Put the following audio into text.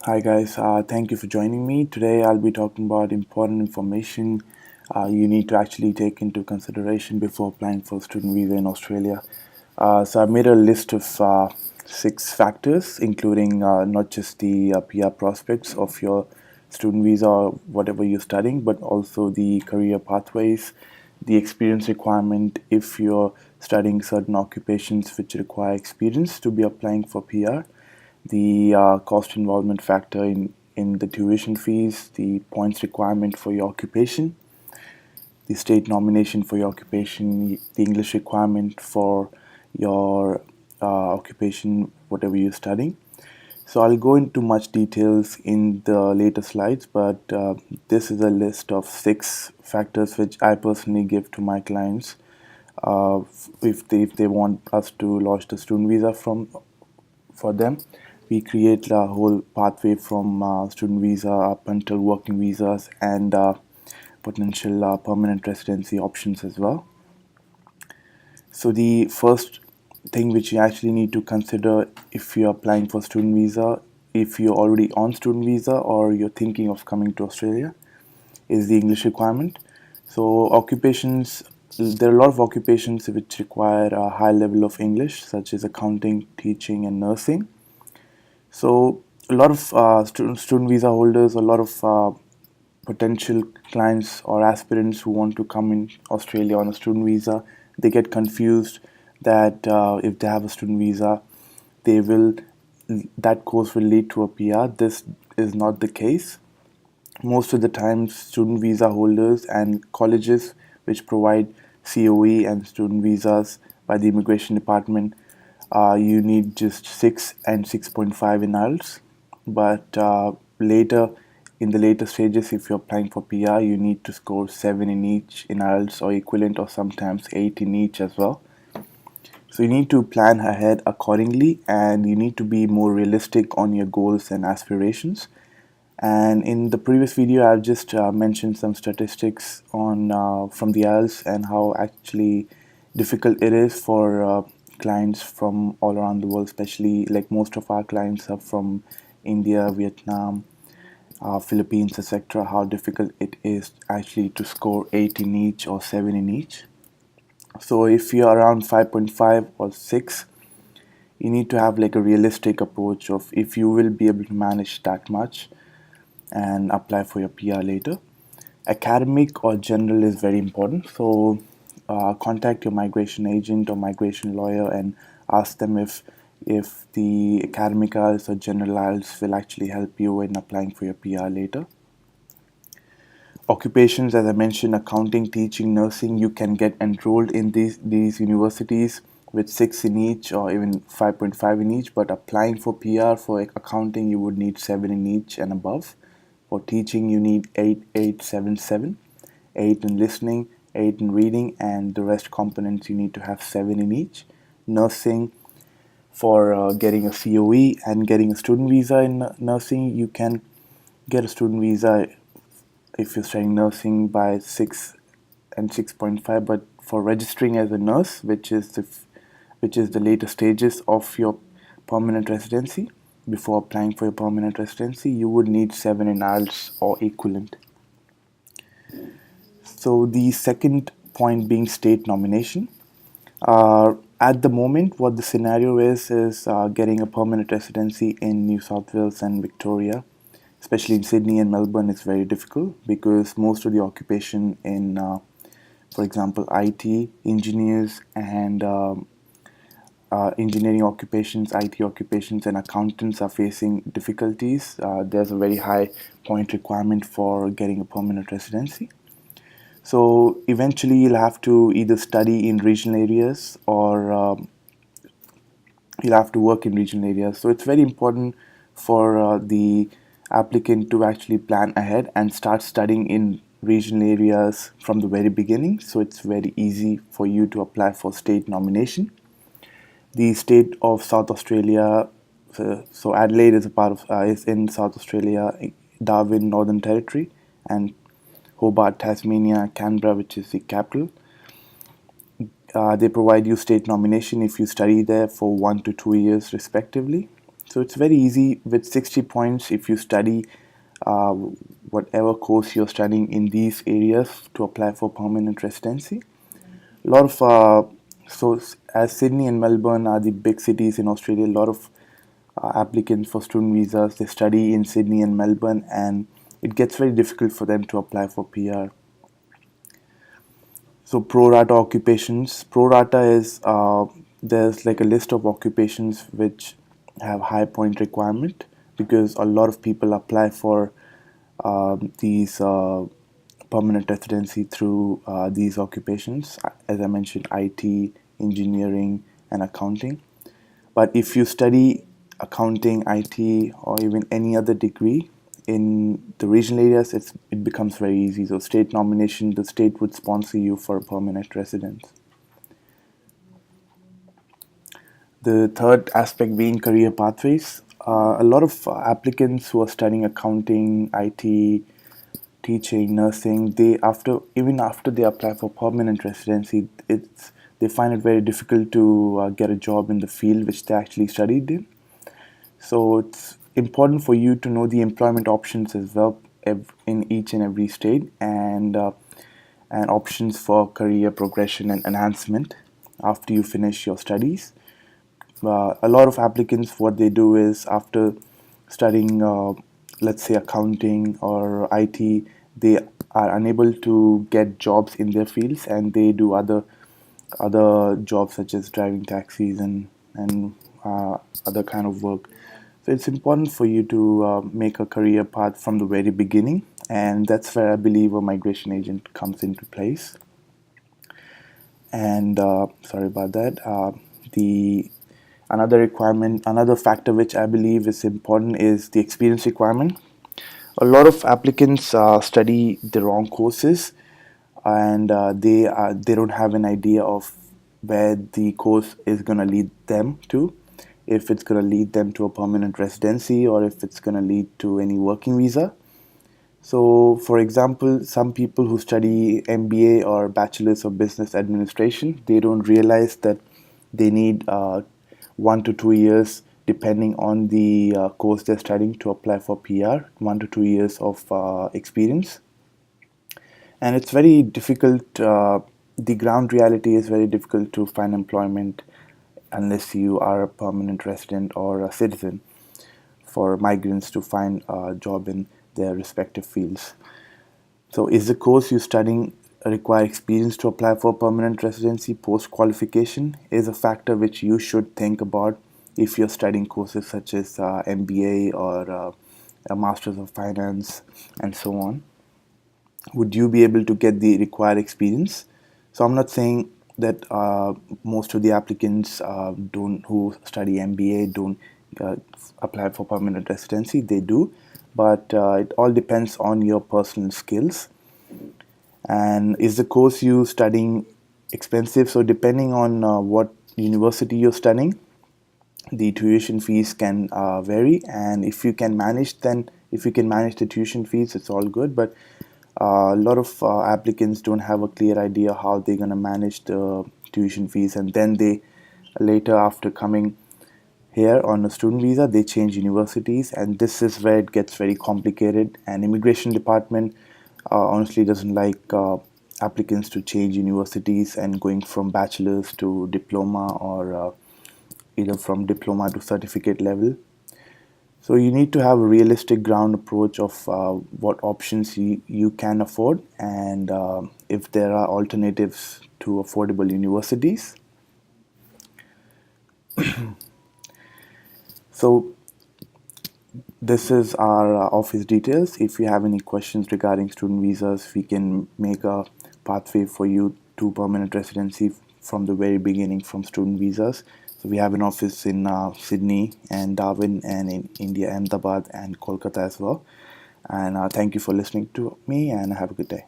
Hi guys, thank you for joining me. Today I'll be talking about important information you need to actually take into consideration before applying for a student visa in Australia. So I've made a list of 6 factors, including not just the PR prospects of your student visa or whatever you're studying, but also the career pathways, the experience requirement if you're studying certain occupations which require experience to be applying for PR, the cost involvement factor in the tuition fees, the points requirement for your occupation, the state nomination for your occupation, the English requirement for your occupation, whatever you're studying. So I'll go into much details in the later slides, but this is a list of 6 factors which I personally give to my clients if they want us to launch the student visa for them. We create a whole pathway from student visa up until working visas and potential permanent residency options as well. So the first thing which you actually need to consider if you're applying for student visa, if you're already on student visa or you're thinking of coming to Australia, is the English requirement. So occupations, there are a lot of occupations which require a high level of English, such as accounting, teaching, and nursing. So a lot of student visa holders, a lot of potential clients or aspirants who want to come in Australia on a student visa, they get confused that if they have a student visa, they will that course will lead to a PR. This is not the case. Most of the time, student visa holders and colleges which provide COE and student visas by the immigration department, you need just 6 and 6.5 in IELTS. But later, in the later stages, if you're applying for PR, you need to score 7 in each in IELTS or equivalent, or sometimes 8 in each as well. So you need to plan ahead accordingly, and you need to be more realistic on your goals and aspirations. And in the previous video, I've just mentioned some statistics on from the IELTS and how actually difficult it is for clients from all around the world, especially like most of our clients are from India, Vietnam, Philippines, etc. How difficult it is actually to score 8 in each or 7 in each. So if you're around 5.5 or 6, you need to have like a realistic approach of if you will be able to manage that much and apply for your PR later. Academic or general is very important. So contact your migration agent or migration lawyer and ask them if the academic IELTS or general IELTS will actually help you in applying for your PR later. Occupations, as I mentioned, accounting, teaching, nursing, you can get enrolled in these universities with 6 in each or even 5.5 in each, but applying for PR for accounting, you would need 7 in each and above. For teaching, you need 8, 8, 7, 7, 8 in listening, 8 in reading, and the rest components you need to have 7 in each. Nursing, for getting a COE and getting a student visa in nursing, you can get a student visa if you're studying nursing by 6 and 6.5, but for registering as a nurse, which is the later stages of your permanent residency, before applying for your permanent residency, you would need 7 in IELTS or equivalent. So the second point being state nomination. At the moment, what the scenario is getting a permanent residency in New South Wales and Victoria, especially in Sydney and Melbourne, is very difficult because most of the occupation in, for example, IT engineers and engineering occupations, IT occupations, and accountants are facing difficulties. There's a very high point requirement for getting a permanent residency. So eventually, you'll have to either study in regional areas or you'll have to work in regional areas. So it's very important for the applicant to actually plan ahead and start studying in regional areas from the very beginning. So it's very easy for you to apply for state nomination. The state of South Australia, so Adelaide is a part of is in South Australia, Darwin, Northern Territory, and Hobart, Tasmania, Canberra, which is the capital. They provide you state nomination if you study there for 1 to 2 years, respectively. So it's very easy with 60 points if you study uh, whatever course you're studying in these areas to apply for permanent residency. A lot of as Sydney and Melbourne are the big cities in Australia, a lot of applicants for student visas, they study in Sydney and Melbourne, and it gets very difficult for them to apply for PR. So pro rata occupations. Pro rata is there's like a list of occupations which have high point requirement, because a lot of people apply for these permanent residency through these occupations. As I mentioned, IT, engineering, and accounting. But if you study accounting, IT, or even any other degree in the regional areas, it becomes very easy. So state nomination, the state would sponsor you for a permanent residence. The third aspect being career pathways. A lot of applicants who are studying accounting, IT, teaching, nursing, after they apply for permanent residency, they find it very difficult to get a job in the field which they actually studied in. So it's important for you to know the employment options as well in each and every state, and options for career progression and enhancement after you finish your studies. A lot of applicants, what they do is after studying, let's say accounting or IT, they are unable to get jobs in their fields, and they do other jobs such as driving taxis and other kind of work. So it's important for you to make a career path from the very beginning, and that's where I believe a migration agent comes into place. And sorry about that. The another factor which I believe is important is the experience requirement. A lot of applicants study the wrong courses, and they don't have an idea of where the course is going to lead them to, if it's going to lead them to a permanent residency or if it's going to lead to any working visa. So, for example, some people who study MBA or Bachelor's of Business Administration, they don't realize that they need 1 to 2 years, depending on the course they're studying, to apply for PR, 1 to 2 years of experience. And it's very difficult, the ground reality is very difficult to find employment unless you are a permanent resident or a citizen, for migrants to find a job in their respective fields. So, is the course you're studying require experience to apply for permanent residency post qualification? Is a factor which you should think about if you're studying courses such as MBA or a Masters of Finance and so on. Would you be able to get the required experience? So, I'm not saying that most of the applicants don't who study MBA don't apply for permanent residency. They do, but it all depends on your personal skills. And is the course you studying expensive? So depending on what university you're studying, the tuition fees can vary. And if you can manage the tuition fees, it's all good. But a lot of applicants don't have a clear idea how they're going to manage the tuition fees, and then they later, after coming here on a student visa, they change universities, and this is where it gets very complicated. And immigration department honestly doesn't like applicants to change universities and going from bachelor's to diploma, or either from diploma to certificate level. So you need to have a realistic ground approach of what options you can afford, and if there are alternatives to affordable universities. So this is our office details. If you have any questions regarding student visas, we can make a pathway for you to permanent residency from the very beginning, from student visas. So we have an office in Sydney and Darwin, and in India, Ahmedabad and Kolkata as well. And thank you for listening to me, and have a good day.